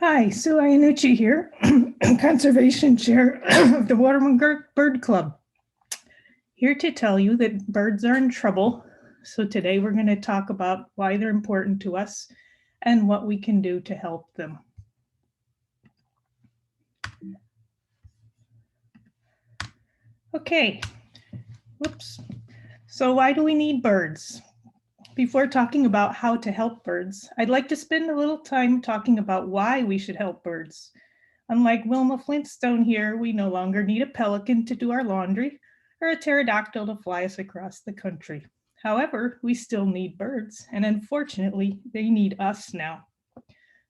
Hi, Sue Iannucci here, Conservation Chair of the Waterman Bird Club. Here to tell you that birds are in trouble. So today we're going to talk about why they're important to us and what we can do to help them. Okay, whoops. So why do we need birds? Before talking about how to help birds, I'd like to spend a little time talking about why we should help birds. Unlike Wilma Flintstone here, we no longer need a pelican to do our laundry or a pterodactyl to fly us across the country. However, we still need birds, and unfortunately, they need us now.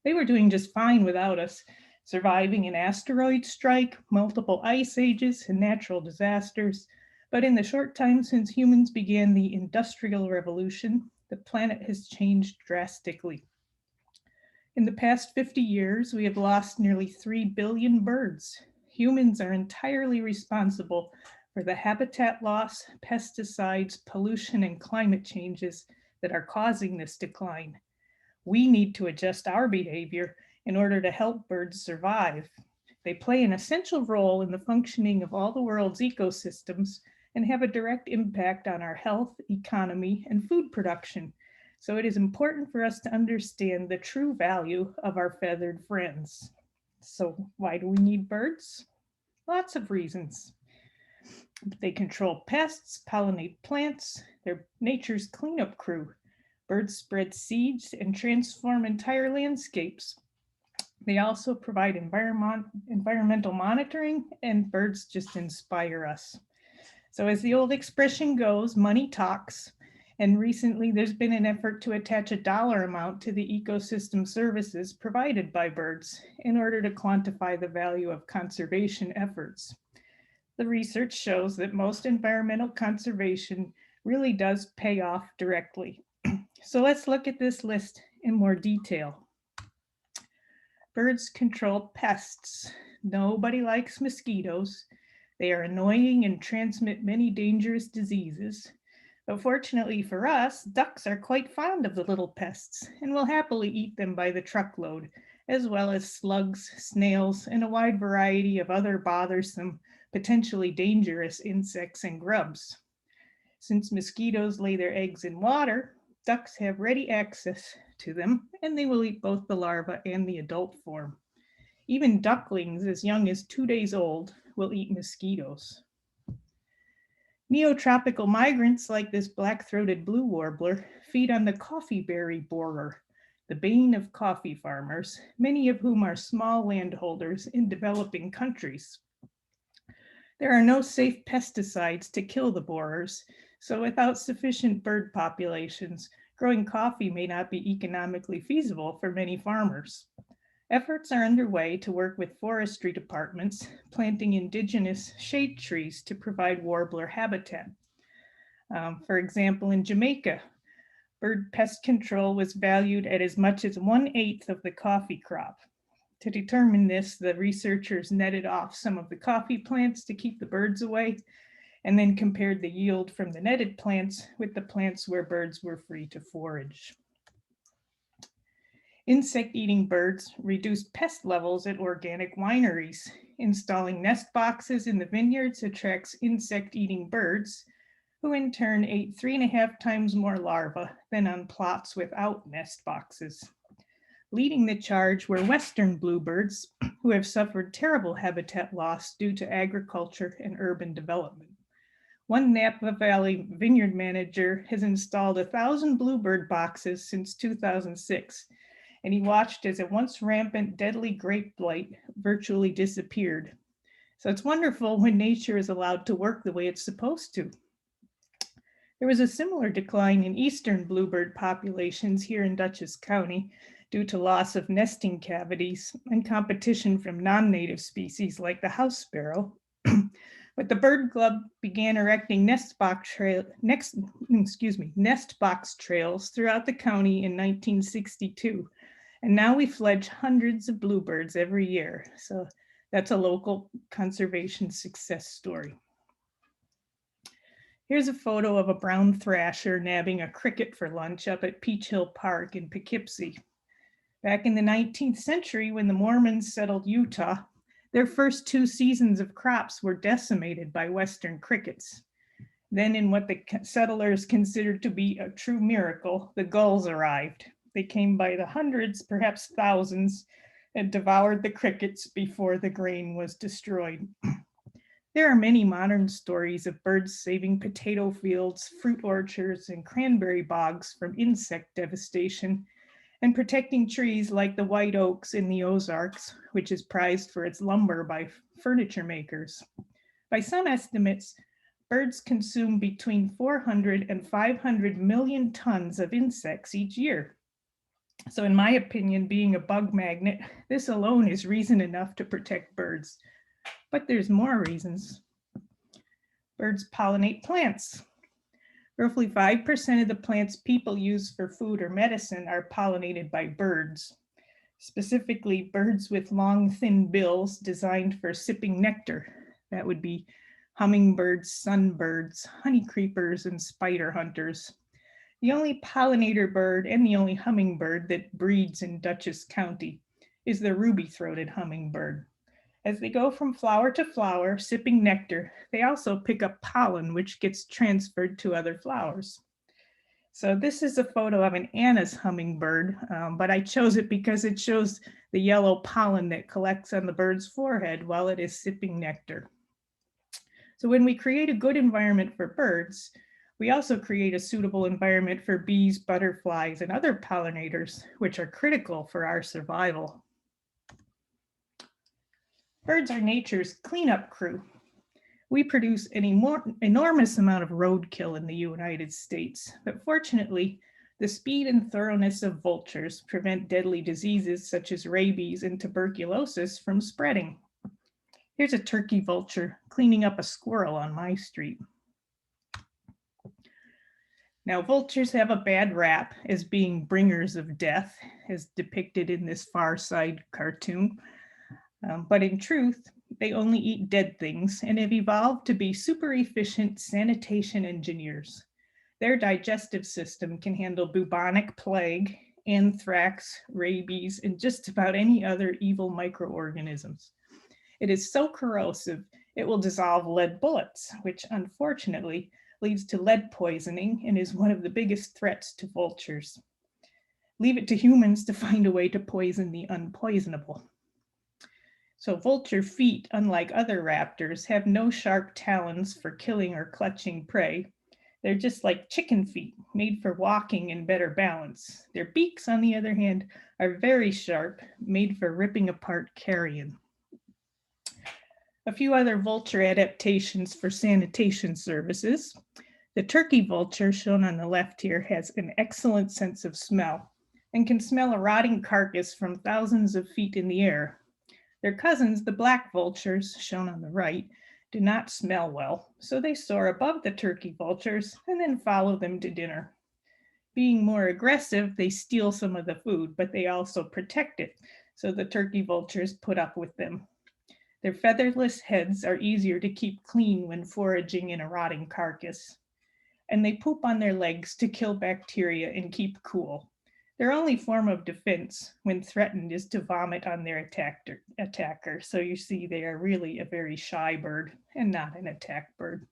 They were doing just fine without us, surviving an asteroid strike, multiple ice ages, and natural disasters. But in the short time since humans began the Industrial Revolution, the planet has changed drastically. In the past 50 years, we have lost nearly 3 billion birds. Humans are entirely responsible for the habitat loss, pesticides, pollution, and climate changes that are causing this decline. We need to adjust our behavior in order to help birds survive. They play an essential role in the functioning of all the world's ecosystems and have a direct impact on our health, economy, and food production. So it is important for us to understand the true value of our feathered friends. So why do we need birds? Lots of reasons. They control pests, pollinate plants, they're nature's cleanup crew. Birds spread seeds and transform entire landscapes. They also provide environmental monitoring, and birds just inspire us. So, as the old expression goes, money talks. And recently, there's been an effort to attach a dollar amount to the ecosystem services provided by birds in order to quantify the value of conservation efforts. The research shows that most environmental conservation really does pay off directly. So let's look at this list in more detail. Birds control pests. Nobody likes mosquitoes. They are annoying and transmit many dangerous diseases. But fortunately for us, ducks are quite fond of the little pests and will happily eat them by the truckload, as well as slugs, snails, and a wide variety of other bothersome, potentially dangerous insects and grubs. Since mosquitoes lay their eggs in water, ducks have ready access to them, and they will eat both the larva and the adult form. Even ducklings as young as 2 days old will eat mosquitoes. Neotropical migrants like this black-throated blue warbler feed on the coffeeberry borer, the bane of coffee farmers, many of whom are small landholders in developing countries. There are no safe pesticides to kill the borers, so without sufficient bird populations, growing coffee may not be economically feasible for many farmers. Efforts are underway to work with forestry departments, planting indigenous shade trees to provide warbler habitat. For example, in Jamaica, bird pest control was valued at as much as 1/8 of the coffee crop. To determine this, the researchers netted off some of the coffee plants to keep the birds away, and then compared the yield from the netted plants with the plants where birds were free to forage. Insect-eating birds reduced pest levels at organic wineries. Installing nest boxes in the vineyards attracts insect-eating birds, who in turn ate 3.5 times more larvae than on plots without nest boxes. Leading the charge were western bluebirds, who have suffered terrible habitat loss due to agriculture and urban development. One Napa Valley vineyard manager has installed 1,000 bluebird boxes since 2006, and he watched as a once rampant deadly grape blight virtually disappeared. So it's wonderful when nature is allowed to work the way it's supposed to. There was a similar decline in eastern bluebird populations here in Dutchess County due to loss of nesting cavities and competition from non-native species like the house sparrow. But the Bird Club began erecting nest box trails throughout the county in 1962. And now we fledge hundreds of bluebirds every year. So that's a local conservation success story. Here's a photo of a brown thrasher nabbing a cricket for lunch up at Peach Hill Park in Poughkeepsie. Back in the 19th century, when the Mormons settled Utah, their first 2 seasons of crops were decimated by Western crickets. Then, in what the settlers considered to be a true miracle, the gulls arrived. They came by the hundreds, perhaps thousands, and devoured the crickets before the grain was destroyed. There are many modern stories of birds saving potato fields, fruit orchards, and cranberry bogs from insect devastation, and protecting trees like the white oaks in the Ozarks, which is prized for its lumber by furniture makers. By some estimates, birds consume between 400 and 500 million tons of insects each year. So in my opinion, being a bug magnet, this alone is reason enough to protect birds. But there's more reasons. Birds pollinate plants. Roughly 5% of the plants people use for food or medicine are pollinated by birds, specifically birds with long, thin bills designed for sipping nectar. That would be hummingbirds, sunbirds, honey creepers, and spider hunters. The only pollinator bird and the only hummingbird that breeds in Dutchess County is the ruby-throated hummingbird. As they go from flower to flower, sipping nectar, they also pick up pollen, which gets transferred to other flowers. So this is a photo of an Anna's hummingbird, but I chose it because it shows the yellow pollen that collects on the bird's forehead while it is sipping nectar. So when we create a good environment for birds, we also create a suitable environment for bees, butterflies, and other pollinators, which are critical for our survival. Birds are nature's cleanup crew. We produce an enormous amount of roadkill in the United States, but fortunately, the speed and thoroughness of vultures prevent deadly diseases such as rabies and tuberculosis from spreading. Here's a turkey vulture cleaning up a squirrel on my street. Now, vultures have a bad rap as being bringers of death, as depicted in this Far Side cartoon. But in truth, they only eat dead things and have evolved to be super efficient sanitation engineers. Their digestive system can handle bubonic plague, anthrax, rabies, and just about any other evil microorganisms. It is so corrosive, it will dissolve lead bullets, which unfortunately leads to lead poisoning and is one of the biggest threats to vultures. Leave it to humans to find a way to poison the unpoisonable. So vulture feet, unlike other raptors, have no sharp talons for killing or clutching prey. They're just like chicken feet, made for walking and better balance. Their beaks, on the other hand, are very sharp, made for ripping apart carrion. A few other vulture adaptations for sanitation services. The turkey vulture, shown on the left here, has an excellent sense of smell and can smell a rotting carcass from thousands of feet in the air. Their cousins, the black vultures, shown on the right, do not smell well, so they soar above the turkey vultures and then follow them to dinner. Being more aggressive, they steal some of the food, but they also protect it, so the turkey vultures put up with them. Their featherless heads are easier to keep clean when foraging in a rotting carcass. And they poop on their legs to kill bacteria and keep cool. Their only form of defense when threatened is to vomit on their attacker. So you see they are really a very shy bird and not an attack bird.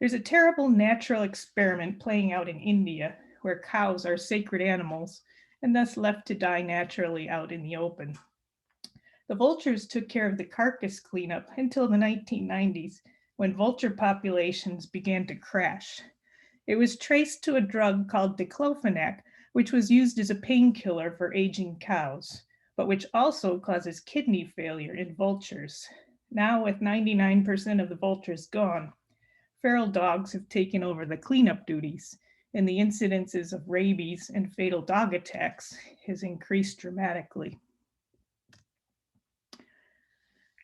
There's a terrible natural experiment playing out in India where cows are sacred animals and thus left to die naturally out in the open. The vultures took care of the carcass cleanup until the 1990s when vulture populations began to crash. It was traced to a drug called diclofenac, which was used as a painkiller for aging cows, but which also causes kidney failure in vultures. Now, with 99% of the vultures gone, feral dogs have taken over the cleanup duties, and the incidences of rabies and fatal dog attacks has increased dramatically.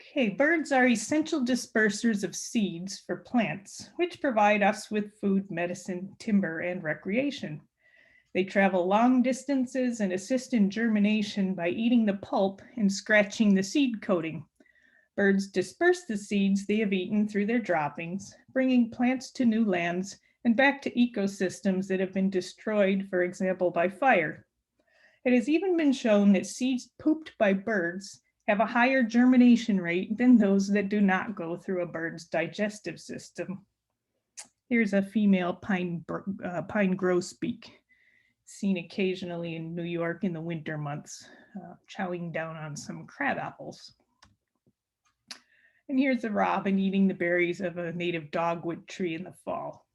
Okay, birds are essential dispersers of seeds for plants, which provide us with food, medicine, timber, and recreation. They travel long distances and assist in germination by eating the pulp and scratching the seed coating. Birds disperse the seeds they have eaten through their droppings, bringing plants to new lands and back to ecosystems that have been destroyed, for example, by fire. It has even been shown that seeds pooped by birds have a higher germination rate than those that do not go through a bird's digestive system. Here's a female pine grosbeak, seen occasionally in New York in the winter months, chowing down on some crab apples. And here's a robin eating the berries of a native dogwood tree in the fall.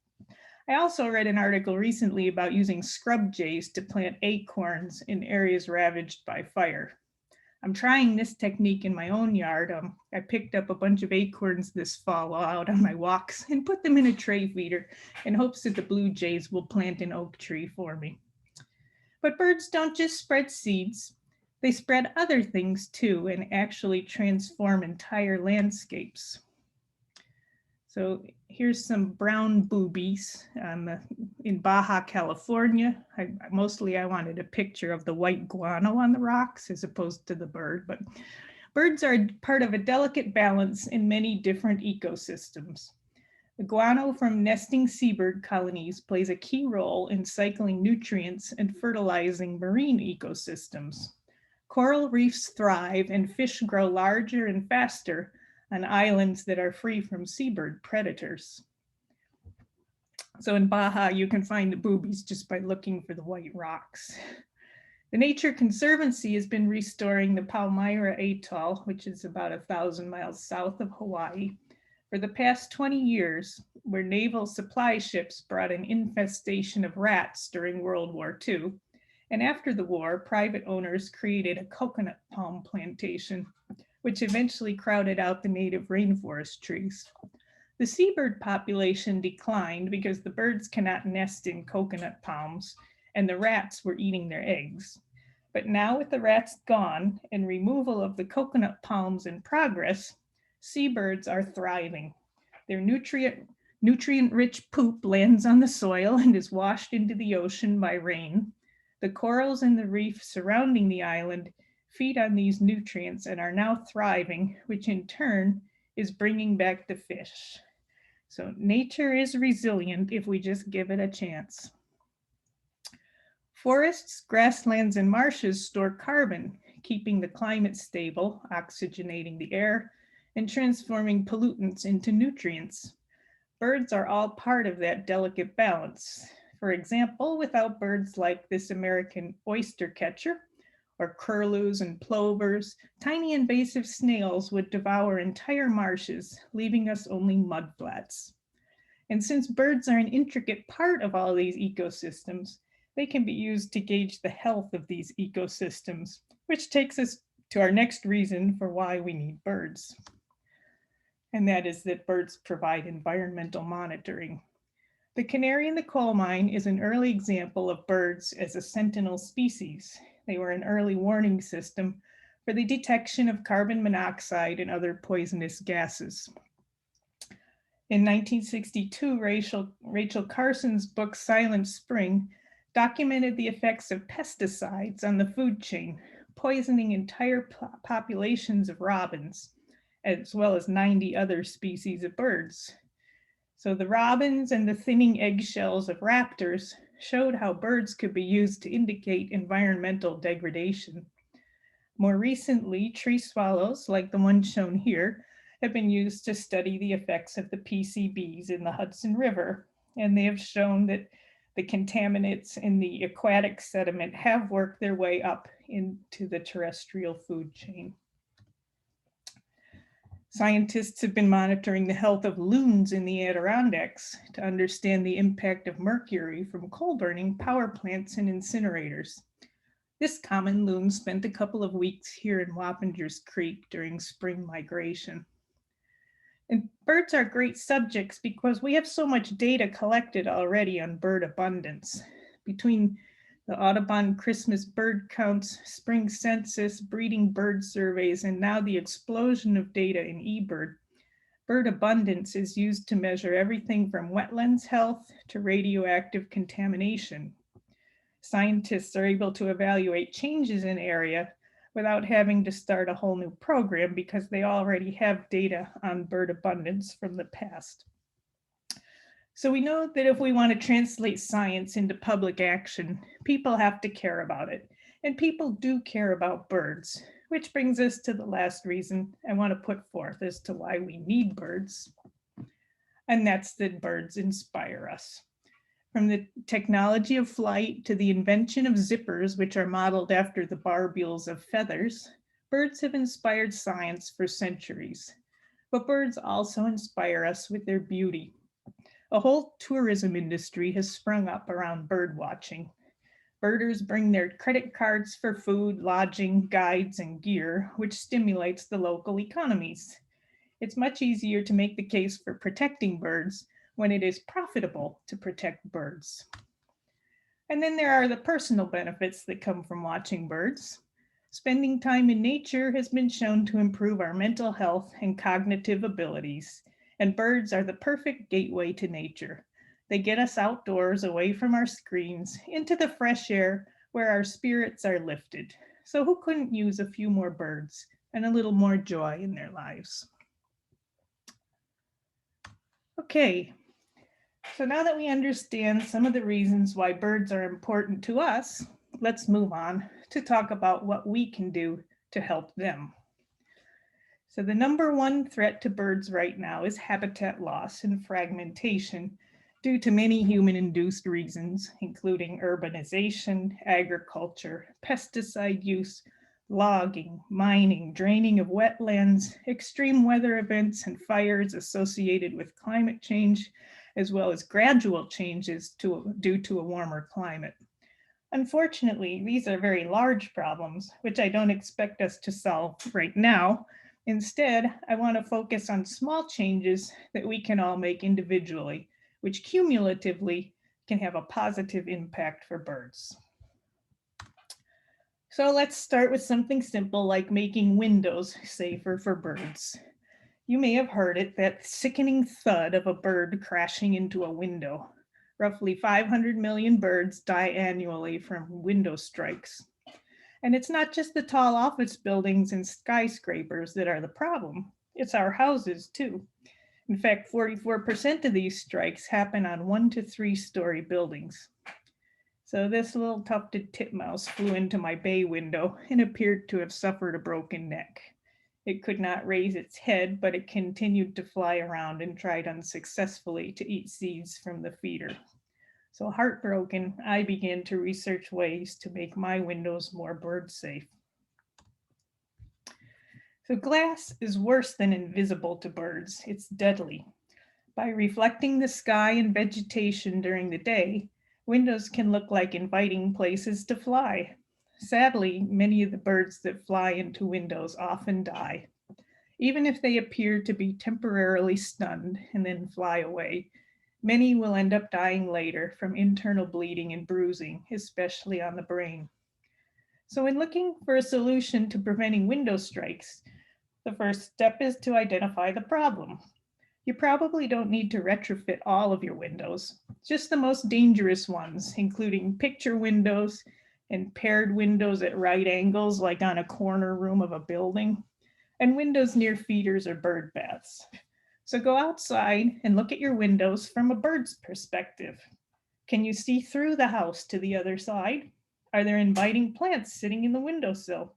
I also read an article recently about using scrub jays to plant acorns in areas ravaged by fire. I'm trying this technique in my own yard. I picked up a bunch of acorns this fall while out on my walks and put them in a tray feeder in hopes that the blue jays will plant an oak tree for me. But birds don't just spread seeds. They spread other things too and actually transform entire landscapes. So here's some brown boobies in Baja, California. Mostly I wanted a picture of the white guano on the rocks as opposed to the bird, but birds are part of a delicate balance in many different ecosystems. The guano from nesting seabird colonies plays a key role in cycling nutrients and fertilizing marine ecosystems. Coral reefs thrive and fish grow larger and faster on islands that are free from seabird predators. So in Baja, you can find the boobies just by looking for the white rocks. The Nature Conservancy has been restoring the Palmyra Atoll, which is about 1,000 miles south of Hawaii, for the past 20 years, where naval supply ships brought an infestation of rats during World War II. And after the war, private owners created a coconut palm plantation, which eventually crowded out the native rainforest trees. The seabird population declined because the birds cannot nest in coconut palms, and the rats were eating their eggs. But now with the rats gone and removal of the coconut palms in progress, seabirds are thriving. Their nutrient-rich poop lands on the soil and is washed into the ocean by rain. The corals and the reef surrounding the island feed on these nutrients and are now thriving, which in turn is bringing back the fish. So nature is resilient if we just give it a chance. Forests, grasslands, and marshes store carbon, keeping the climate stable, oxygenating the air, and transforming pollutants into nutrients. Birds are all part of that delicate balance. For example, without birds like this American oystercatcher, or curlews and plovers, tiny invasive snails would devour entire marshes, leaving us only mudflats. And since birds are an intricate part of all these ecosystems, they can be used to gauge the health of these ecosystems, which takes us to our next reason for why we need birds. And that is that birds provide environmental monitoring. The canary in the coal mine is an early example of birds as a sentinel species. They were an early warning system for the detection of carbon monoxide and other poisonous gases. In 1962, Rachel Carson's book Silent Spring documented the effects of pesticides on the food chain, poisoning entire populations of robins, as well as 90 other species of birds. So the robins and the thinning eggshells of raptors showed how birds could be used to indicate environmental degradation. More recently, tree swallows, like the one shown here, have been used to study the effects of the PCBs in the Hudson River, and they have shown that the contaminants in the aquatic sediment have worked their way up into the terrestrial food chain. Scientists have been monitoring the health of loons in the Adirondacks to understand the impact of mercury from coal-burning power plants and incinerators. This common loon spent a couple of weeks here in Wappingers Creek during spring migration. And birds are great subjects because we have so much data collected already on bird abundance. Between the Audubon Christmas bird counts, spring census, breeding bird surveys, and now the explosion of data in eBird, bird abundance is used to measure everything from wetlands health to radioactive contamination. Scientists are able to evaluate changes in area without having to start a whole new program because they already have data on bird abundance from the past. So we know that if we want to translate science into public action, people have to care about it. And people do care about birds, which brings us to the last reason I want to put forth as to why we need birds. And that's that birds inspire us. From the technology of flight to the invention of zippers, which are modeled after the barbules of feathers, birds have inspired science for centuries. But birds also inspire us with their beauty. A whole tourism industry has sprung up around bird watching. Birders bring their credit cards for food, lodging, guides, and gear, which stimulates the local economies. It's much easier to make the case for protecting birds when it is profitable to protect birds. And then there are the personal benefits that come from watching birds. Spending time in nature has been shown to improve our mental health and cognitive abilities, and birds are the perfect gateway to nature. They get us outdoors, away from our screens, into the fresh air where our spirits are lifted. So who couldn't use a few more birds and a little more joy in their lives? Okay, so now that we understand some of the reasons why birds are important to us, let's move on to talk about what we can do to help them. So the number one threat to birds right now is habitat loss and fragmentation due to many human-induced reasons, including urbanization, agriculture, pesticide use, logging, mining, draining of wetlands, extreme weather events, and fires associated with climate change, as well as gradual changes due to a warmer climate. Unfortunately, these are very large problems, which I don't expect us to solve right now. Instead, I want to focus on small changes that we can all make individually, which cumulatively can have a positive impact for birds. So let's start with something simple like making windows safer for birds. You may have heard it, that sickening thud of a bird crashing into a window. Roughly 500 million birds die annually from window strikes. And it's not just the tall office buildings and skyscrapers that are the problem. It's our houses too. In fact, 44% of these strikes happen on 1 to 3 story buildings. So this little tufted titmouse flew into my bay window and appeared to have suffered a broken neck. It could not raise its head, but it continued to fly around and tried unsuccessfully to eat seeds from the feeder. So heartbroken, I began to research ways to make my windows more bird safe. So glass is worse than invisible to birds. It's deadly. By reflecting the sky and vegetation during the day, windows can look like inviting places to fly. Sadly, many of the birds that fly into windows often die. Even if they appear to be temporarily stunned and then fly away, many will end up dying later from internal bleeding and bruising, especially on the brain. So in looking for a solution to preventing window strikes, the first step is to identify the problem. You probably don't need to retrofit all of your windows, just the most dangerous ones, including picture windows and paired windows at right angles, like on a corner room of a building, and windows near feeders or bird baths. So go outside and look at your windows from a bird's perspective. Can you see through the house to the other side? Are there inviting plants sitting in the windowsill?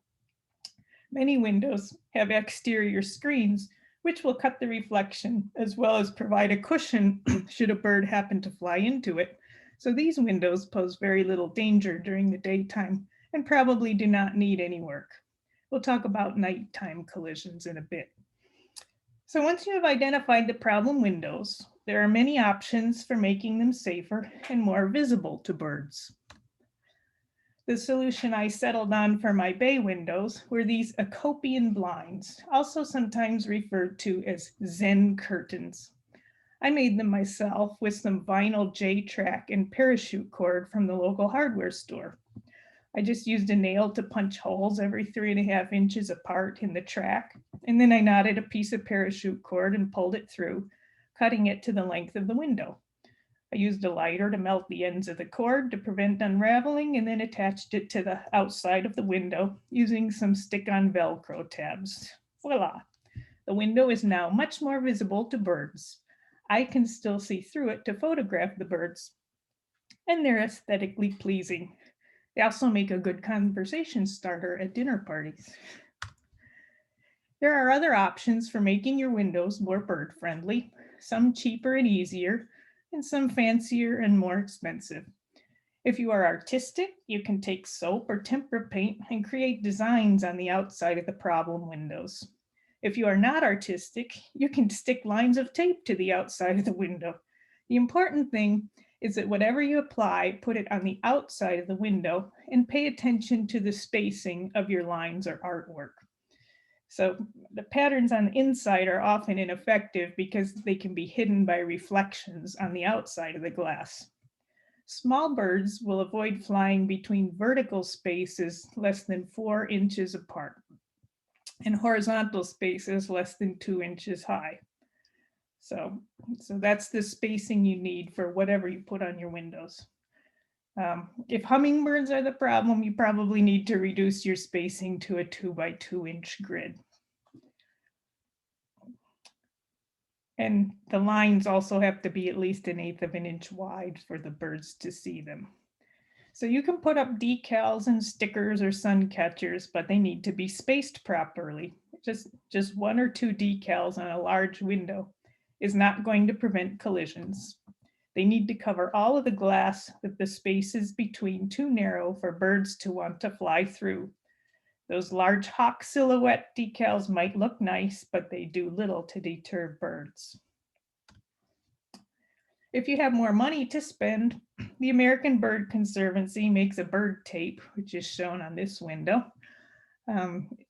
Many windows have exterior screens, which will cut the reflection as well as provide a cushion should a bird happen to fly into it. So these windows pose very little danger during the daytime and probably do not need any work. We'll talk about nighttime collisions in a bit. So once you have identified the problem windows, there are many options for making them safer and more visible to birds. The solution I settled on for my bay windows were these Acopian blinds, also sometimes referred to as Zen Curtains. I made them myself with some vinyl J-track and parachute cord from the local hardware store. I just used a nail to punch holes every 3.5 inches apart in the track, and then I knotted a piece of parachute cord and pulled it through, cutting it to the length of the window. I used a lighter to melt the ends of the cord to prevent unraveling, and then attached it to the outside of the window using some stick-on Velcro tabs. Voila! The window is now much more visible to birds. I can still see through it to photograph the birds, and they're aesthetically pleasing. They also make a good conversation starter at dinner parties. There are other options for making your windows more bird friendly, some cheaper and easier, and some fancier and more expensive. If you are artistic, you can take soap or tempera paint and create designs on the outside of the problem windows. If you are not artistic, you can stick lines of tape to the outside of the window. The important thing is that whatever you apply, put it on the outside of the window and pay attention to the spacing of your lines or artwork. So the patterns on the inside are often ineffective because they can be hidden by reflections on the outside of the glass. Small birds will avoid flying between vertical spaces less than 4 inches apart and horizontal spaces less than 2 inches high. So that's the spacing you need for whatever you put on your windows. If hummingbirds are the problem, you probably need to reduce your spacing to a 2 by 2 inch grid. And the lines also have to be at least 1/8 of an inch wide for the birds to see them. So you can put up decals and stickers or sun catchers, but they need to be spaced properly. Just 1 or 2 decals on a large window is not going to prevent collisions. They need to cover all of the glass with the spaces between too narrow for birds to want to fly through. Those large hawk silhouette decals might look nice, but they do little to deter birds. If you have more money to spend, the American Bird Conservancy makes a bird tape, which is shown on this window,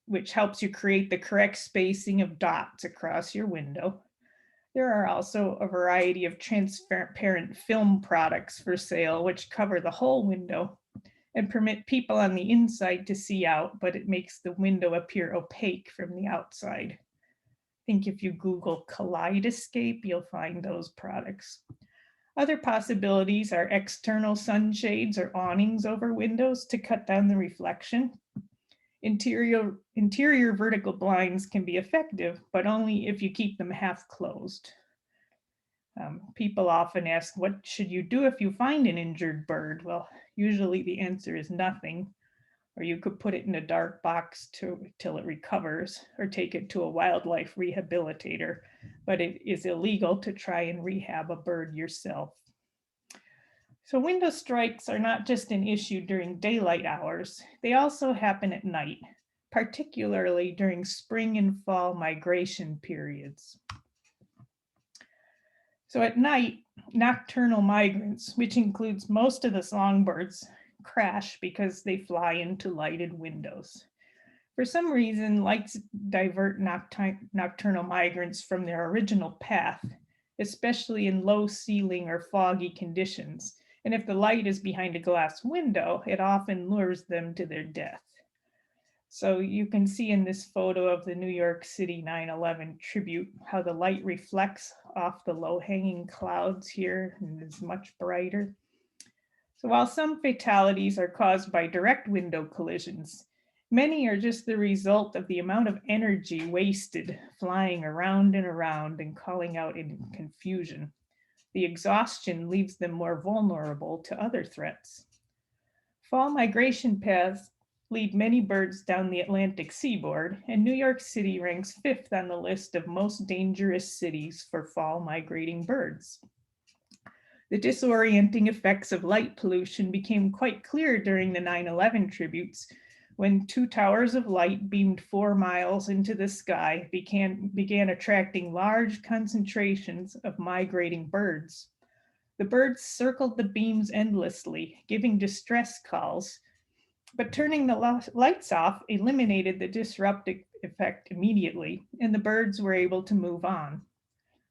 which helps you create the correct spacing of dots across your window. There are also a variety of transparent film products for sale, which cover the whole window and permit people on the inside to see out, but it makes the window appear opaque from the outside. I think if you Google Kaleidoscape, you'll find those products. Other possibilities are external sunshades or awnings over windows to cut down the reflection. Interior vertical blinds can be effective, but only if you keep them half closed. People often ask, what should you do if you find an injured bird? Well, usually the answer is nothing, or you could put it in a dark box till it recovers, or take it to a wildlife rehabilitator, but it is illegal to try and rehab a bird yourself. So window strikes are not just an issue during daylight hours, they also happen at night, particularly during spring and fall migration periods. So at night, nocturnal migrants, which includes most of the songbirds, crash because they fly into lighted windows. For some reason, lights divert nocturnal migrants from their original path, especially in low ceiling or foggy conditions. And if the light is behind a glass window, it often lures them to their death. So you can see in this photo of the New York City 9/11 tribute how the light reflects off the low-hanging clouds here and is much brighter. So while some fatalities are caused by direct window collisions, many are just the result of the amount of energy wasted flying around and calling out in confusion. The exhaustion leaves them more vulnerable to other threats. Fall migration paths lead many birds down the Atlantic seaboard, and New York City ranks 5th on the list of most dangerous cities for fall migrating birds. The disorienting effects of light pollution became quite clear during the 9/11 tributes when 2 towers of light beamed 4 miles into the sky began attracting large concentrations of migrating birds. The birds circled the beams endlessly, giving distress calls, but turning the lights off eliminated the disruptive effect immediately, and the birds were able to move on.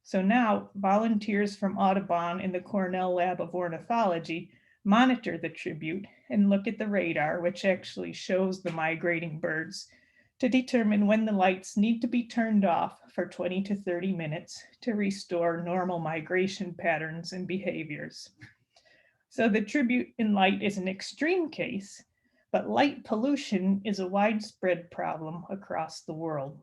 So now volunteers from Audubon and the Cornell Lab of Ornithology monitor the tribute and look at the radar, which actually shows the migrating birds, to determine when the lights need to be turned off for 20 to 30 minutes to restore normal migration patterns and behaviors. So the tribute in light is an extreme case, but light pollution is a widespread problem across the world.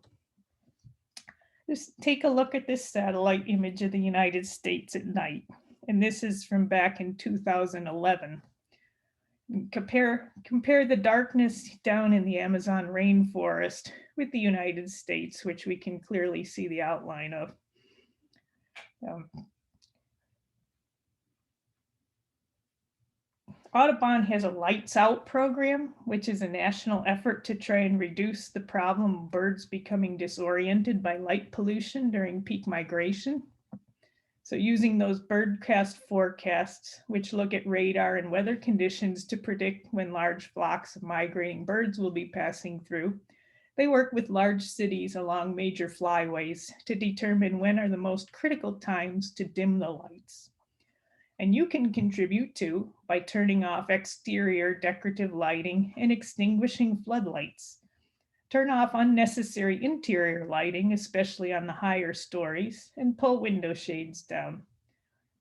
Just take a look at this satellite image of the United States at night. And this is from back in 2011. Compare the darkness down in the Amazon rainforest with the United States, which we can clearly see the outline of. Um, Audubon has a Lights Out program, which is a national effort to try and reduce the problem of birds becoming disoriented by light pollution during peak migration. So using those birdcast forecasts, which look at radar and weather conditions to predict when large flocks of migrating birds will be passing through, they work with large cities along major flyways to determine when are the most critical times to dim the lights. And you can contribute too by turning off exterior decorative lighting and extinguishing floodlights. Turn off unnecessary interior lighting, especially on the higher stories, and pull window shades down.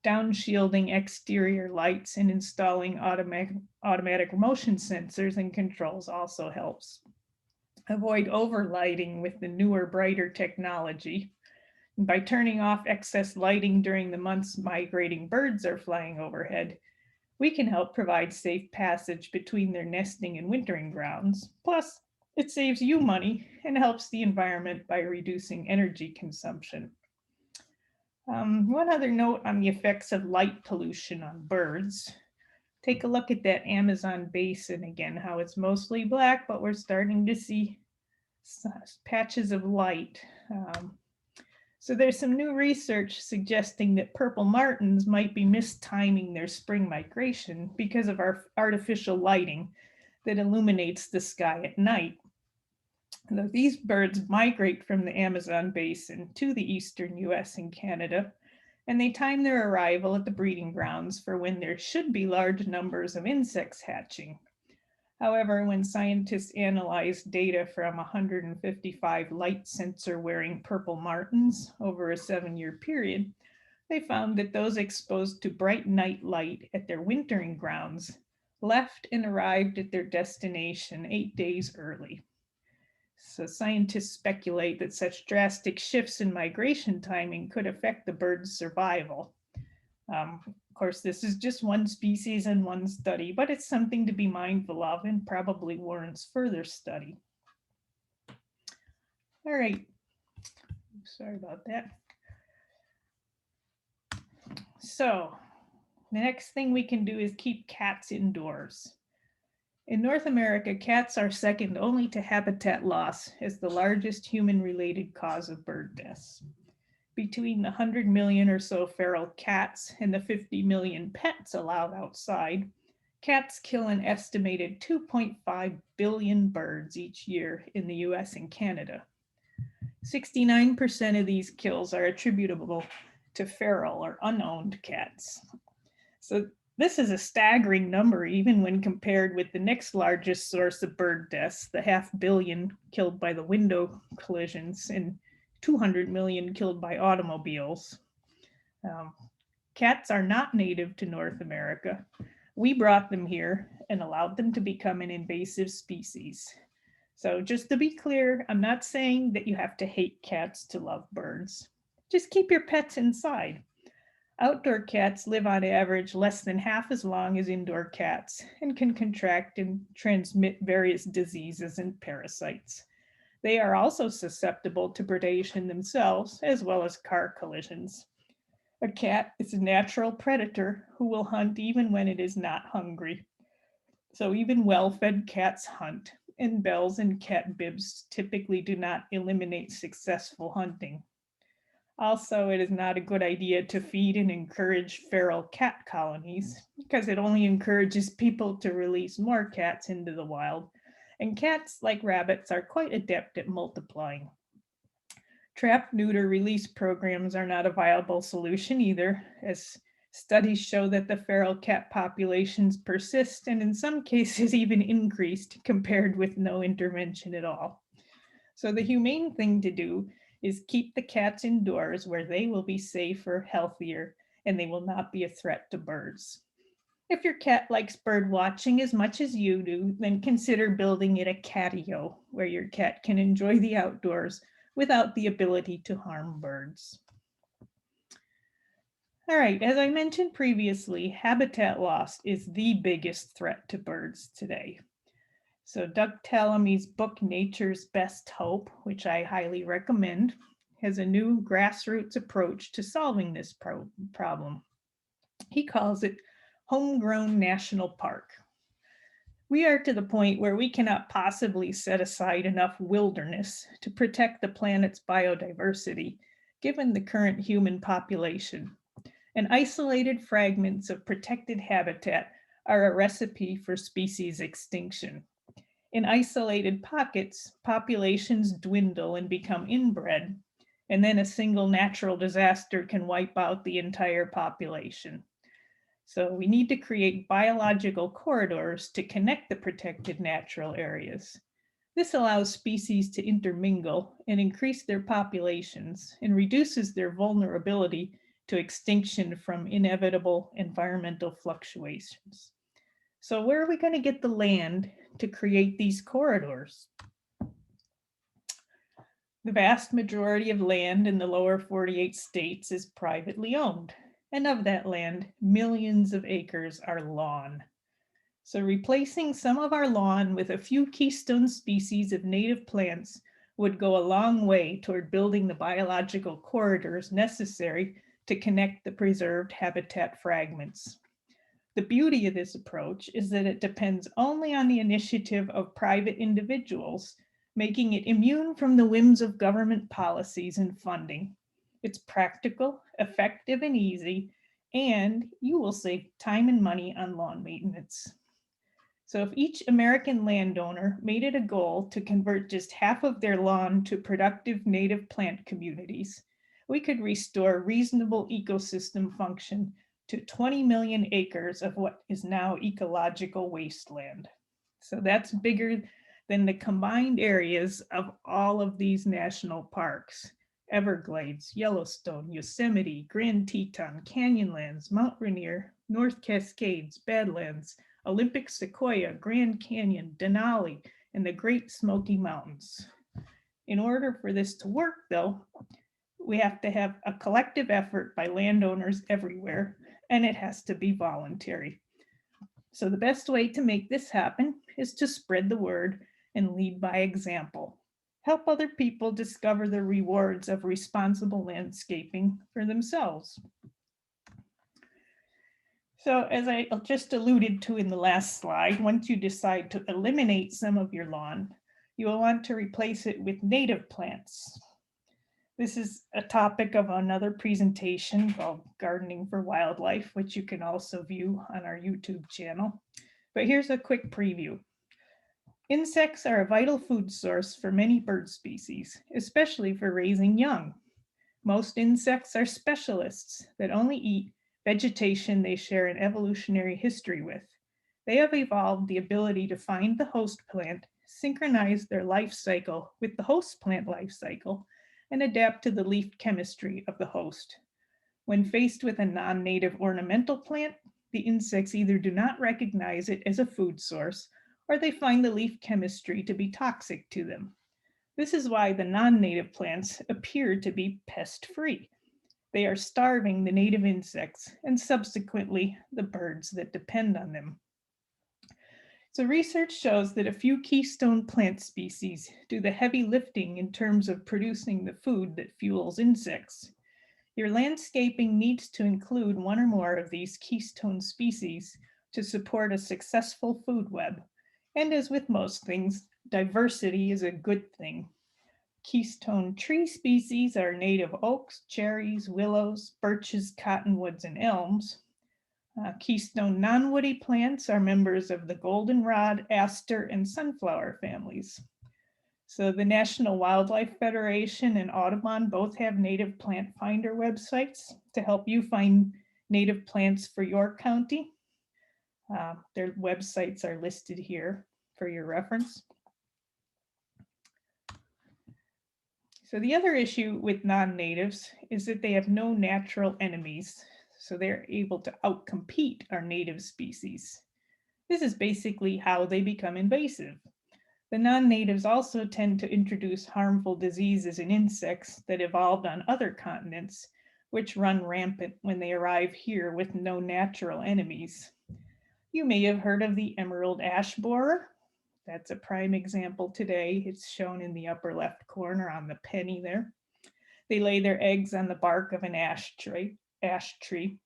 Downshielding exterior lights and installing automatic motion sensors and controls also helps. Avoid overlighting with the newer, brighter technology. And by turning off excess lighting during the months migrating birds are flying overhead, we can help provide safe passage between their nesting and wintering grounds. Plus, it saves you money and helps the environment by reducing energy consumption. One other note on the effects of light pollution on birds. Take a look at that Amazon basin again, how it's mostly black, but we're starting to see patches of light. So there's some new research suggesting that purple martins might be mistiming their spring migration because of our artificial lighting that illuminates the sky at night. Now, these birds migrate from the Amazon basin to the eastern US and Canada, and they time their arrival at the breeding grounds for when there should be large numbers of insects hatching. However, when scientists analyzed data from 155 light sensor wearing purple martins over a 7-year period, they found that those exposed to bright night light at their wintering grounds left and arrived at their destination 8 days early. So scientists speculate that such drastic shifts in migration timing could affect the bird's survival. Of course, this is just one species and one study, but it's something to be mindful of and probably warrants further study. All right, sorry about that. So the next thing we can do is keep cats indoors. In North America, cats are second only to habitat loss as the largest human-related cause of bird deaths. Between the 100 million or so feral cats and the 50 million pets allowed outside, cats kill an estimated 2.5 billion birds each year in the US and Canada. 69% of these kills are attributable to feral or unowned cats. So this is a staggering number even when compared with the next largest source of bird deaths, the 500 million killed by the window collisions and 200 million killed by automobiles. Cats are not native to North America. We brought them here and allowed them to become an invasive species. So just to be clear, I'm not saying that you have to hate cats to love birds. Just keep your pets inside. Outdoor cats live on average less than half as long as indoor cats and can contract and transmit various diseases and parasites. They are also susceptible to predation themselves, as well as car collisions. A cat is a natural predator who will hunt even when it is not hungry. So even well-fed cats hunt, and bells and cat bibs typically do not eliminate successful hunting. Also, it is not a good idea to feed and encourage feral cat colonies because it only encourages people to release more cats into the wild. And cats, like rabbits, are quite adept at multiplying. Trap, neuter, release programs are not a viable solution either, as studies show that the feral cat populations persist and in some cases even increased compared with no intervention at all. So the humane thing to do is keep the cats indoors where they will be safer, healthier, and they will not be a threat to birds. If your cat likes bird watching as much as you do, then consider building it a catio where your cat can enjoy the outdoors without the ability to harm birds. All right, as I mentioned previously, habitat loss is the biggest threat to birds today. So Doug Tallamy's book, Nature's Best Hope, which I highly recommend, has a new grassroots approach to solving this problem. He calls it Homegrown National Park. We are to the point where we cannot possibly set aside enough wilderness to protect the planet's biodiversity, given the current human population. And isolated fragments of protected habitat are a recipe for species extinction. In isolated pockets, populations dwindle and become inbred, and then a single natural disaster can wipe out the entire population. So we need to create biological corridors to connect the protected natural areas. This allows species to intermingle and increase their populations and reduces their vulnerability to extinction from inevitable environmental fluctuations. So where are we going to get the land to create these corridors? The vast majority of land in the lower 48 states is privately owned. And of that land, millions of acres are lawn. So replacing some of our lawn with a few keystone species of native plants would go a long way toward building the biological corridors necessary to connect the preserved habitat fragments. The beauty of this approach is that it depends only on the initiative of private individuals, making it immune from the whims of government policies and funding. It's practical, effective, and easy, and you will save time and money on lawn maintenance. So if each American landowner made it a goal to convert just half of their lawn to productive native plant communities, we could restore reasonable ecosystem function to 20 million acres of what is now ecological wasteland. So that's bigger than the combined areas of all of these national parks: Everglades, Yellowstone, Yosemite, Grand Teton, Canyonlands, Mount Rainier, North Cascades, Badlands, Olympic Sequoia, Grand Canyon, Denali, and the Great Smoky Mountains. In order for this to work, though, we have to have a collective effort by landowners everywhere, and it has to be voluntary. So the best way to make this happen is to spread the word and lead by example. Help other people discover the rewards of responsible landscaping for themselves. So as I just alluded to in the last slide, once you decide to eliminate some of your lawn, you will want to replace it with native plants. This is a topic of another presentation called Gardening for Wildlife, which you can also view on our YouTube channel. But here's a quick preview. Insects are a vital food source for many bird species, especially for raising young. Most insects are specialists that only eat vegetation they share an evolutionary history with. They have evolved the ability to find the host plant, synchronize their life cycle with the host plant life cycle, and adapt to the leaf chemistry of the host. When faced with a non-native ornamental plant, the insects either do not recognize it as a food source or they find the leaf chemistry to be toxic to them. This is why the non-native plants appear to be pest-free. They are starving the native insects and subsequently the birds that depend on them. So research shows that a few keystone plant species do the heavy lifting in terms of producing the food that fuels insects. Your landscaping needs to include one or more of these keystone species to support a successful food web. And as with most things, diversity is a good thing. Keystone tree species are native oaks, cherries, willows, birches, cottonwoods, and elms. Keystone non-woody plants are members of the goldenrod, aster, and sunflower families. So the National Wildlife Federation and Audubon both have native plant finder websites to help you find native plants for your county. Their websites are listed here for your reference. So the other issue with non-natives is that they have no natural enemies, so they're able to outcompete our native species. This is basically how they become invasive. The non-natives also tend to introduce harmful diseases in insects that evolved on other continents, which run rampant when they arrive here with no natural enemies. You may have heard of the emerald ash borer. That's a prime example today. It's shown in the upper left corner on the penny there. They lay their eggs on the bark of an ash tree.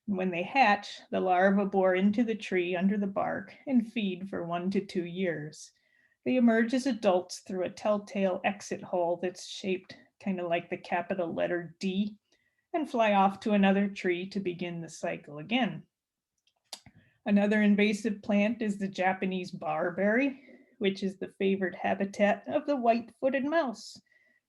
When they hatch, the larvae bore into the tree under the bark and feed for 1 to 2 years. They emerge as adults through a telltale exit hole that's shaped kind of like the capital letter D and fly off to another tree to begin the cycle again. Another invasive plant is the Japanese barberry, which is the favored habitat of the white-footed mouse.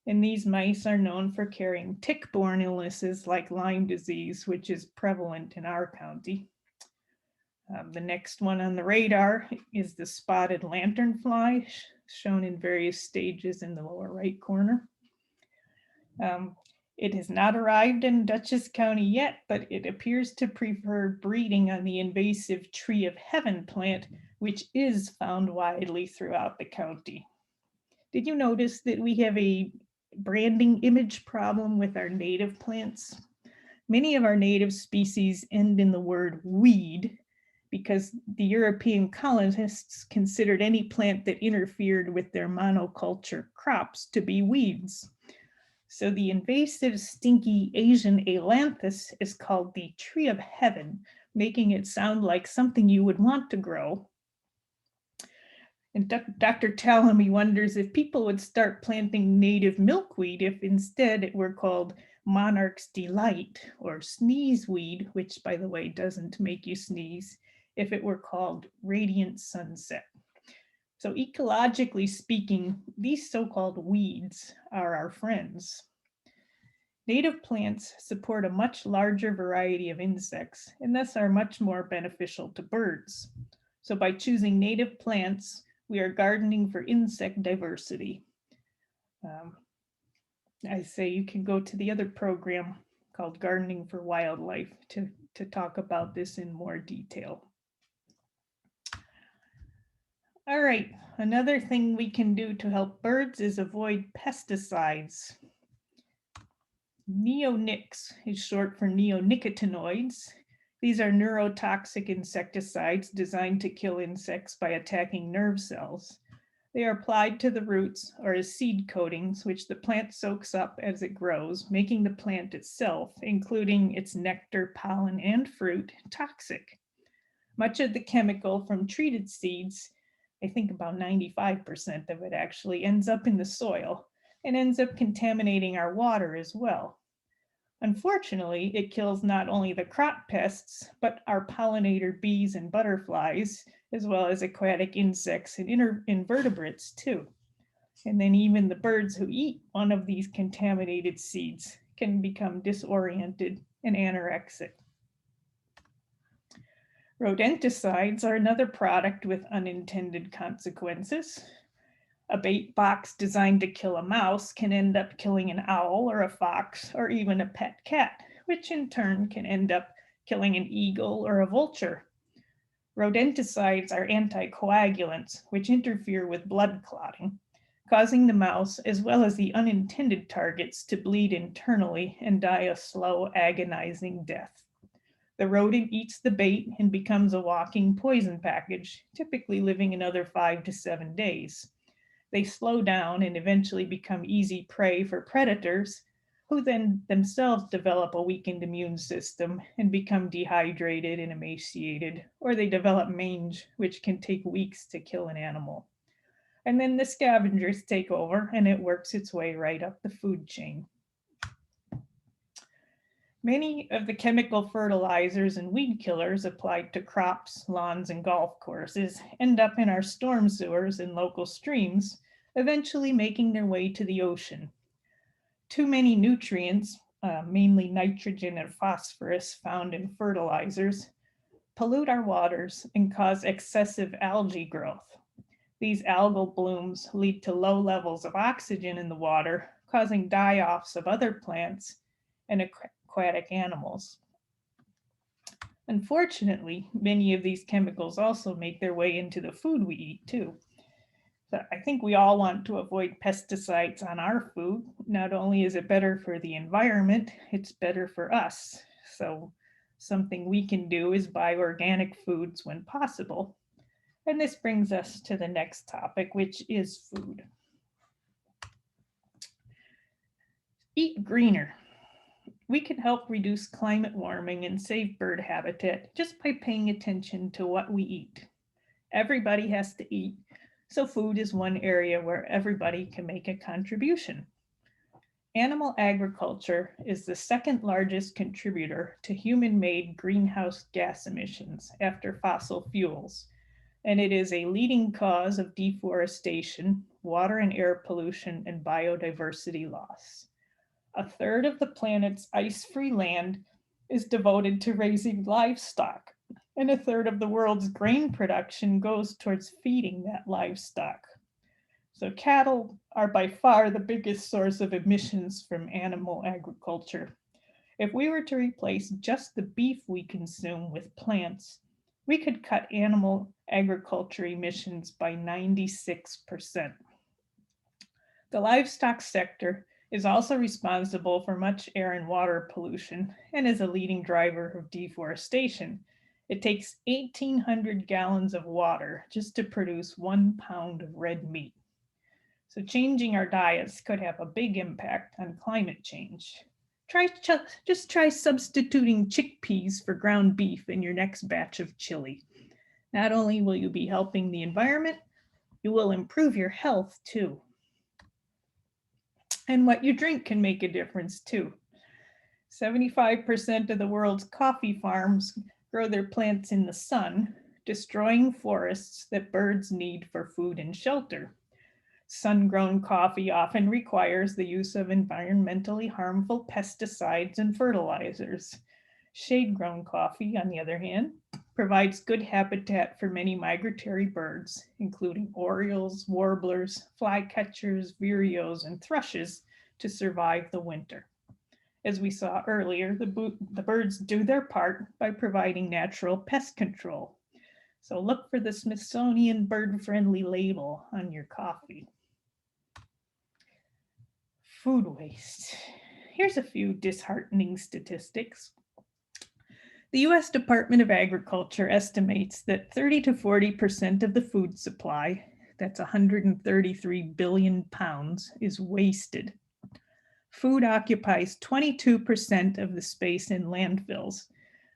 And these mice are known for carrying tick-borne illnesses like Lyme disease, which is prevalent in our county. The next one on the radar is the spotted lanternfly, shown in various stages in the lower right corner. It has not arrived in Dutchess County yet, but it appears to prefer breeding on the invasive tree of heaven plant, which is found widely throughout the county. Did you notice that we have a branding image problem with our native plants? Many of our native species end in the word weed because the European colonists considered any plant that interfered with their monoculture crops to be weeds. So the invasive stinky Asian ailanthus is called the tree of heaven, making it sound like something you would want to grow. And Dr. Tallamy wonders if people would start planting native milkweed if instead it were called Monarch's Delight or sneezeweed, which by the way doesn't make you sneeze, if it were called Radiant Sunset. So ecologically speaking, these so-called weeds are our friends. Native plants support a much larger variety of insects and thus are much more beneficial to birds. So by choosing native plants, we are gardening for insect diversity. I say you can go to the other program called Gardening for Wildlife to talk about this in more detail. All right, another thing we can do to help birds is avoid pesticides. Neonics is short for neonicotinoids. These are neurotoxic insecticides designed to kill insects by attacking nerve cells. They are applied to the roots or as seed coatings, which the plant soaks up as it grows, making the plant itself, including its nectar, pollen, and fruit, toxic. Much of the chemical from treated seeds, I think about 95% of it actually, ends up in the soil and ends up contaminating our water as well. Unfortunately, it kills not only the crop pests, but our pollinator bees and butterflies, as well as aquatic insects and invertebrates too. And then even the birds who eat one of these contaminated seeds can become disoriented and anorexic. Rodenticides are another product with unintended consequences. A bait box designed to kill a mouse can end up killing an owl or a fox or even a pet cat, which in turn can end up killing an eagle or a vulture. Rodenticides are anticoagulants, which interfere with blood clotting, causing the mouse as well as the unintended targets to bleed internally and die a slow, agonizing death. The rodent eats the bait and becomes a walking poison package, typically living another 5 to 7 days. They slow down and eventually become easy prey for predators, who then themselves develop a weakened immune system and become dehydrated and emaciated, or they develop mange, which can take weeks to kill an animal. And then the scavengers take over and it works its way right up the food chain. Many of the chemical fertilizers and weed killers applied to crops, lawns, and golf courses end up in our storm sewers and local streams, eventually making their way to the ocean. Too many nutrients, mainly nitrogen and phosphorus found in fertilizers, pollute our waters and cause excessive algae growth. These algal blooms lead to low levels of oxygen in the water, causing die-offs of other plants and aquatic animals. Unfortunately, many of these chemicals also make their way into the food we eat too. So I think we all want to avoid pesticides on our food. Not only is it better for the environment, it's better for us. So something we can do is buy organic foods when possible. And this brings us to the next topic, which is food. Eat greener. We can help reduce climate warming and save bird habitat just by paying attention to what we eat. Everybody has to eat, so food is one area where everybody can make a contribution. Animal agriculture is the second largest contributor to human-made greenhouse gas emissions after fossil fuels, and it is a leading cause of deforestation, water and air pollution, and biodiversity loss. A third of the planet's ice-free land is devoted to raising livestock, and a third of the world's grain production goes towards feeding that livestock. So cattle are by far the biggest source of emissions from animal agriculture. If we were to replace just the beef we consume with plants, we could cut animal agriculture emissions by 96%. The livestock sector is also responsible for much air and water pollution and is a leading driver of deforestation. It takes 1,800 gallons of water just to produce 1 pound of red meat. So changing our diets could have a big impact on climate change. Just try substituting chickpeas for ground beef in your next batch of chili. Not only will you be helping the environment, you will improve your health too. And what you drink can make a difference too. 75% of the world's coffee farms grow their plants in the sun, destroying forests that birds need for food and shelter. Sun-grown coffee often requires the use of environmentally harmful pesticides and fertilizers. Shade-grown coffee, on the other hand, provides good habitat for many migratory birds, including orioles, warblers, flycatchers, vireos, and thrushes, to survive the winter. As we saw earlier, the birds do their part by providing natural pest control. So look for the Smithsonian bird-friendly label on your coffee. Food waste. Here's a few disheartening statistics. The US Department of Agriculture estimates that 30 to 40% of the food supply, that's 133 billion pounds, is wasted. Food occupies 22% of the space in landfills,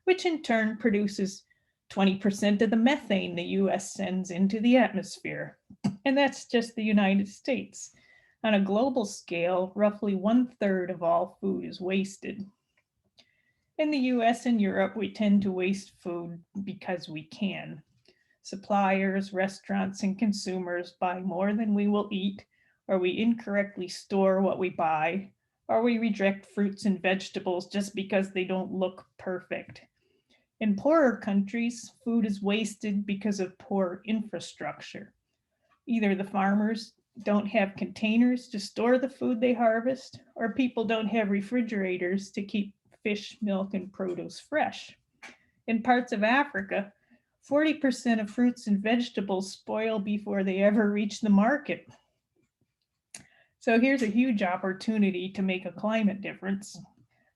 which in turn produces 20% of the methane the US sends into the atmosphere. And that's just the United States. On a global scale, roughly 1/3 of all food is wasted. In the US and Europe, we tend to waste food because we can. Suppliers, restaurants, and consumers buy more than we will eat, or we incorrectly store what we buy, or we reject fruits and vegetables just because they don't look perfect. In poorer countries, food is wasted because of poor infrastructure. Either the farmers don't have containers to store the food they harvest, or people don't have refrigerators to keep fish, milk, and produce fresh. In parts of Africa, 40% of fruits and vegetables spoil before they ever reach the market. So here's a huge opportunity to make a climate difference.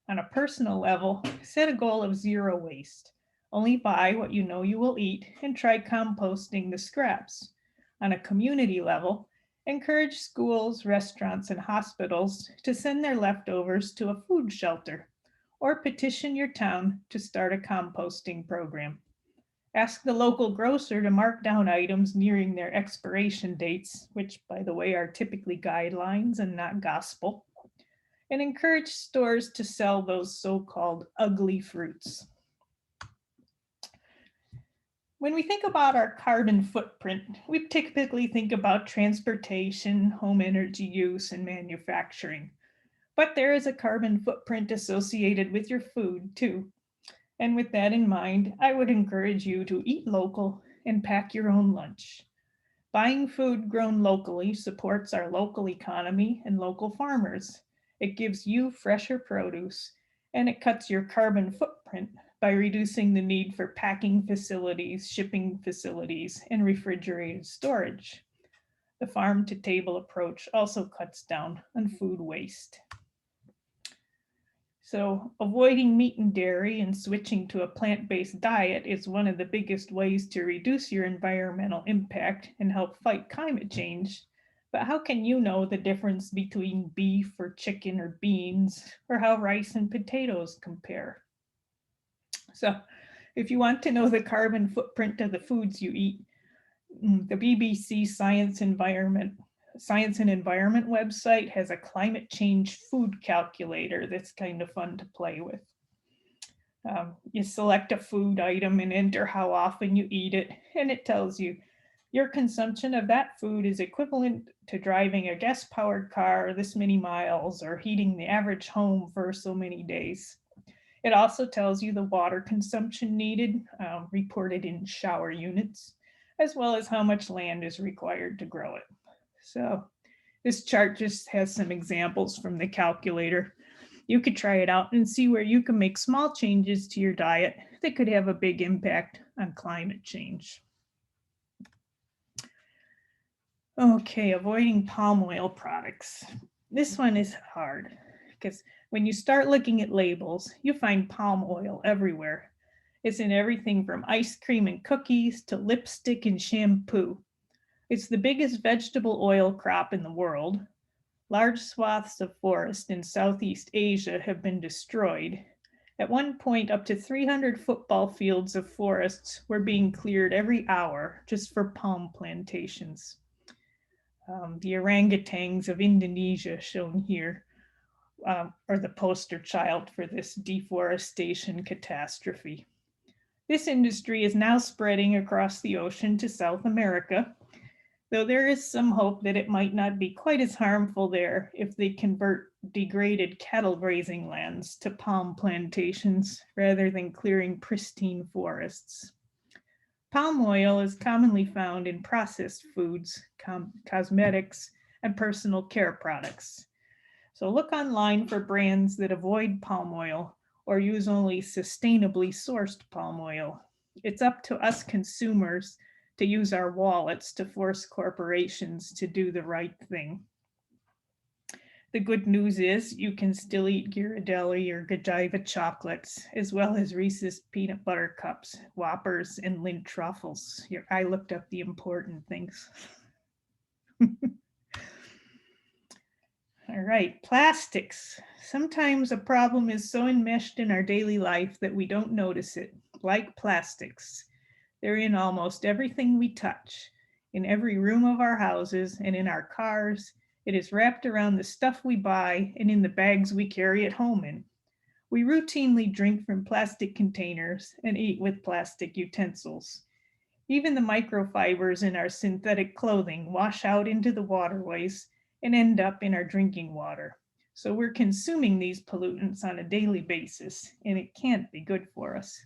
On a personal level, set a goal of zero waste. Only buy what you know you will eat and try composting the scraps. On a community level, encourage schools, restaurants, and hospitals to send their leftovers to a food shelter, or petition your town to start a composting program. Ask the local grocer to mark down items nearing their expiration dates, which, by the way, are typically guidelines and not gospel, and encourage stores to sell those so-called ugly fruits. When we think about our carbon footprint, we typically think about transportation, home energy use, and manufacturing. But there is a carbon footprint associated with your food too. And with that in mind, I would encourage you to eat local and pack your own lunch. Buying food grown locally supports our local economy and local farmers. It gives you fresher produce, and it cuts your carbon footprint by reducing the need for packing facilities, shipping facilities, and refrigerated storage. The farm-to-table approach also cuts down on food waste. So avoiding meat and dairy and switching to a plant-based diet is one of the biggest ways to reduce your environmental impact and help fight climate change. But how can you know the difference between beef or chicken or beans, or how rice and potatoes compare? So if you want to know the carbon footprint of the foods you eat, the BBC Science and Environment website has a climate change food calculator that's kind of fun to play with. You select a food item and enter how often you eat it, and it tells you your consumption of that food is equivalent to driving a gas-powered car this many miles or heating the average home for so many days. It also tells you the water consumption needed, reported in shower units, as well as how much land is required to grow it. So this chart just has some examples from the calculator. You could try it out and see where you can make small changes to your diet that could have a big impact on climate change. Okay, avoiding palm oil products. This one is hard because when you start looking at labels, you find palm oil everywhere. It's in everything from ice cream and cookies to lipstick and shampoo. It's the biggest vegetable oil crop in the world. Large swaths of forest in Southeast Asia have been destroyed. At one point, up to 300 football fields of forests were being cleared every hour just for palm plantations. The orangutans of Indonesia, shown here, are the poster child for this deforestation catastrophe. This industry is now spreading across the ocean to South America, though there is some hope that it might not be quite as harmful there if they convert degraded cattle grazing lands to palm plantations rather than clearing pristine forests. Palm oil is commonly found in processed foods, cosmetics, and personal care products. So look online for brands that avoid palm oil or use only sustainably sourced palm oil. It's up to us consumers to use our wallets to force corporations to do the right thing. The good news is you can still eat Ghirardelli or Godiva chocolates, as well as Reese's peanut butter cups, Whoppers, and Lindt truffles. I looked up the important things. All right, plastics. Sometimes a problem is so enmeshed in our daily life that we don't notice it, like plastics. They're in almost everything we touch, in every room of our houses and in our cars. It is wrapped around the stuff we buy and in the bags we carry at home in. We routinely drink from plastic containers and eat with plastic utensils. Even the microfibers in our synthetic clothing wash out into the waterways and end up in our drinking water. So we're consuming these pollutants on a daily basis, and it can't be good for us.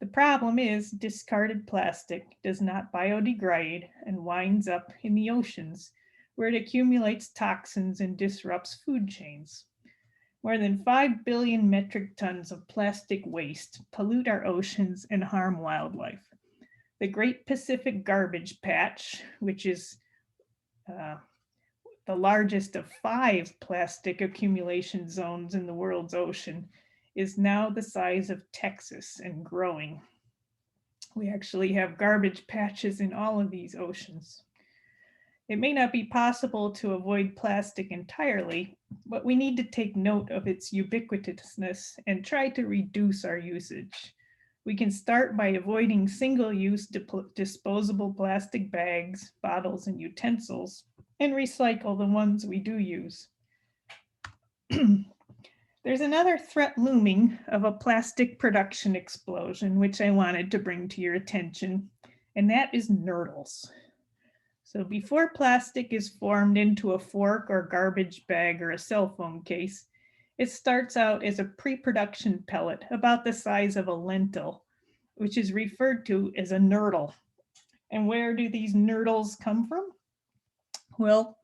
The problem is discarded plastic does not biodegrade and winds up in the oceans, where it accumulates toxins and disrupts food chains. More than 5 billion metric tons of plastic waste pollute our oceans and harm wildlife. The Great Pacific Garbage Patch, which is the largest of 5 plastic accumulation zones in the world's ocean, is now the size of Texas and growing. We actually have garbage patches in all of these oceans. It may not be possible to avoid plastic entirely, but we need to take note of its ubiquitousness and try to reduce our usage. We can start by avoiding single-use disposable plastic bags, bottles, and utensils, and recycle the ones we do use. There's another threat looming of a plastic production explosion, which I wanted to bring to your attention, and that is Nerdles. So before plastic is formed into a fork or garbage bag or a cell phone case, it starts out as a pre-production pellet about the size of a lentil, which is referred to as a nerdle. And where do these nerdles come from? Well,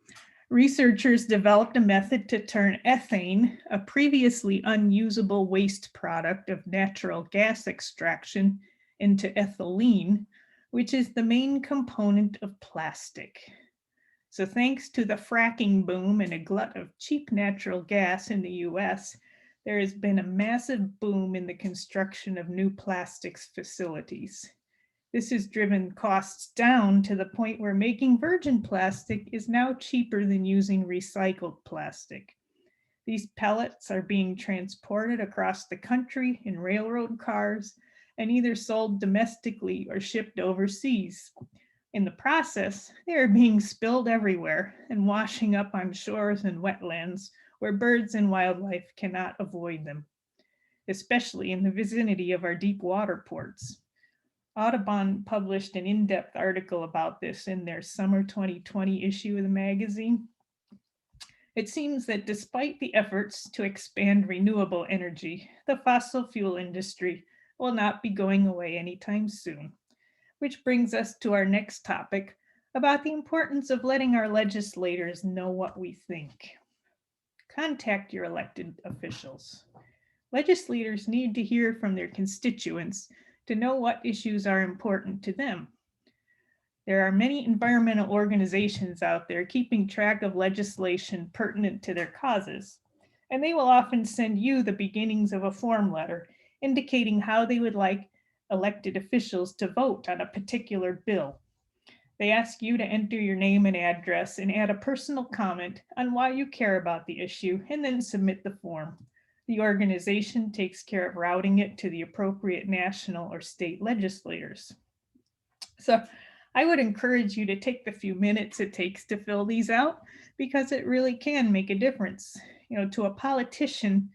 researchers developed a method to turn ethane, a previously unusable waste product of natural gas extraction, into ethylene, which is the main component of plastic. So thanks to the fracking boom and a glut of cheap natural gas in the US, there has been a massive boom in the construction of new plastics facilities. This has driven costs down to the point where making virgin plastic is now cheaper than using recycled plastic. These pellets are being transported across the country in railroad cars and either sold domestically or shipped overseas. In the process, they are being spilled everywhere and washing up on shores and wetlands where birds and wildlife cannot avoid them, especially in the vicinity of our deep water ports. Audubon published an in-depth article about this in their summer 2020 issue of the magazine. It seems that despite the efforts to expand renewable energy, the fossil fuel industry will not be going away anytime soon. Which brings us to our next topic about the importance of letting our legislators know what we think. Contact your elected officials. Legislators need to hear from their constituents to know what issues are important to them. There are many environmental organizations out there keeping track of legislation pertinent to their causes, and they will often send you the beginnings of a form letter indicating how they would like elected officials to vote on a particular bill. They ask you to enter your name and address and add a personal comment on why you care about the issue and then submit the form. The organization takes care of routing it to the appropriate national or state legislators. So I would encourage you to take the few minutes it takes to fill these out because it really can make a difference. To a politician,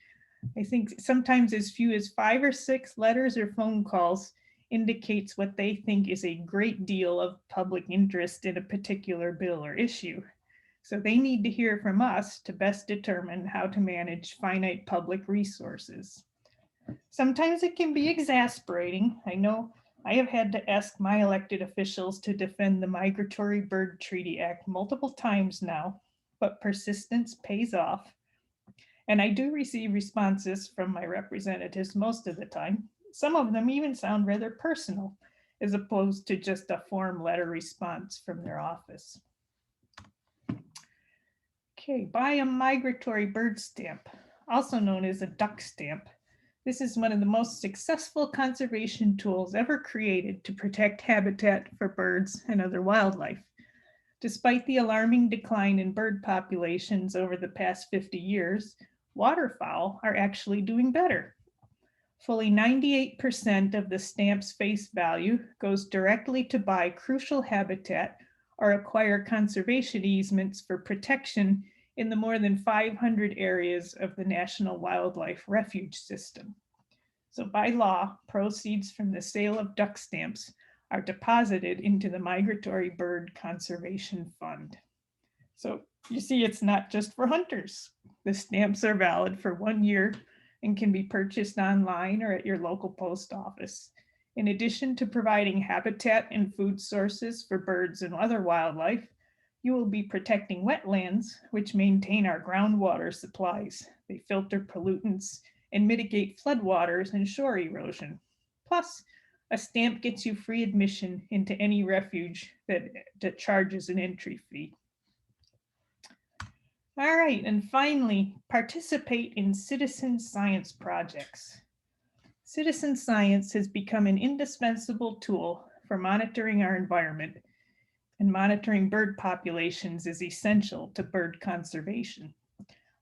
I think sometimes as few as 5 or 6 letters or phone calls indicates what they think is a great deal of public interest in a particular bill or issue. So they need to hear from us to best determine how to manage finite public resources. Sometimes it can be exasperating. I know I have had to ask my elected officials to defend the Migratory Bird Treaty Act multiple times now, but persistence pays off. And I do receive responses from my representatives most of the time. Some of them even sound rather personal, as opposed to just a form letter response from their office. Okay, buy a migratory bird stamp, also known as a duck stamp. This is one of the most successful conservation tools ever created to protect habitat for birds and other wildlife. Despite the alarming decline in bird populations over the past 50 years, waterfowl are actually doing better. Fully 98% of the stamp's face value goes directly to buy crucial habitat or acquire conservation easements for protection in the more than 500 areas of the National Wildlife Refuge System. So by law, proceeds from the sale of duck stamps are deposited into the Migratory Bird Conservation Fund. So you see, it's not just for hunters. The stamps are valid for 1 year and can be purchased online or at your local post office. In addition to providing habitat and food sources for birds and other wildlife, you will be protecting wetlands, which maintain our groundwater supplies. They filter pollutants and mitigate floodwaters and shore erosion. Plus, a stamp gets you free admission into any refuge that charges an entry fee. All right, and finally, participate in citizen science projects. Citizen science has become an indispensable tool for monitoring our environment, and monitoring bird populations is essential to bird conservation.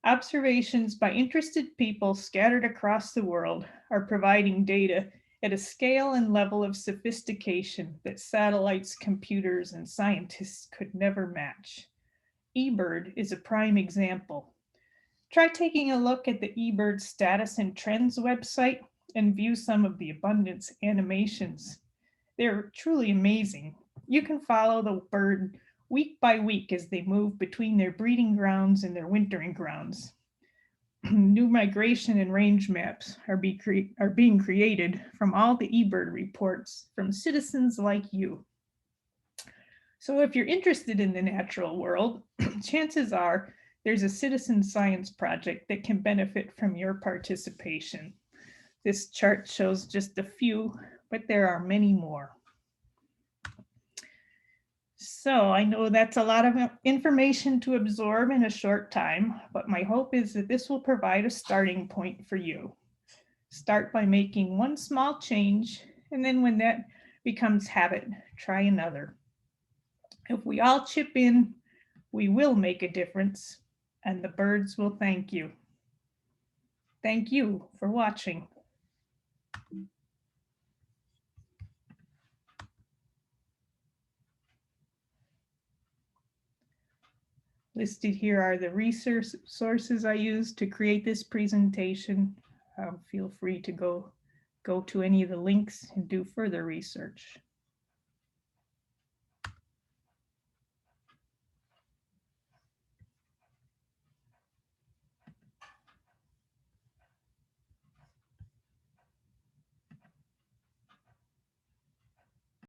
Observations by interested people scattered across the world are providing data at a scale and level of sophistication that satellites, computers, and scientists could never match. eBird is a prime example. Try taking a look at the eBird Status and Trends website and view some of the abundance animations. They're truly amazing. You can follow the bird week by week as they move between their breeding grounds and their wintering grounds. New migration and range maps are being created from all the eBird reports from citizens like you. So if you're interested in the natural world, chances are there's a citizen science project that can benefit from your participation. This chart shows just a few, but there are many more. So I know that's a lot of information to absorb in a short time, but my hope is that this will provide a starting point for you. Start by making one small change, and then when that becomes habit, try another. If we all chip in, we will make a difference, and the birds will thank you. Thank you for watching. Listed here are the resource sources I used to create this presentation. Feel free to go to any of the links and do further research.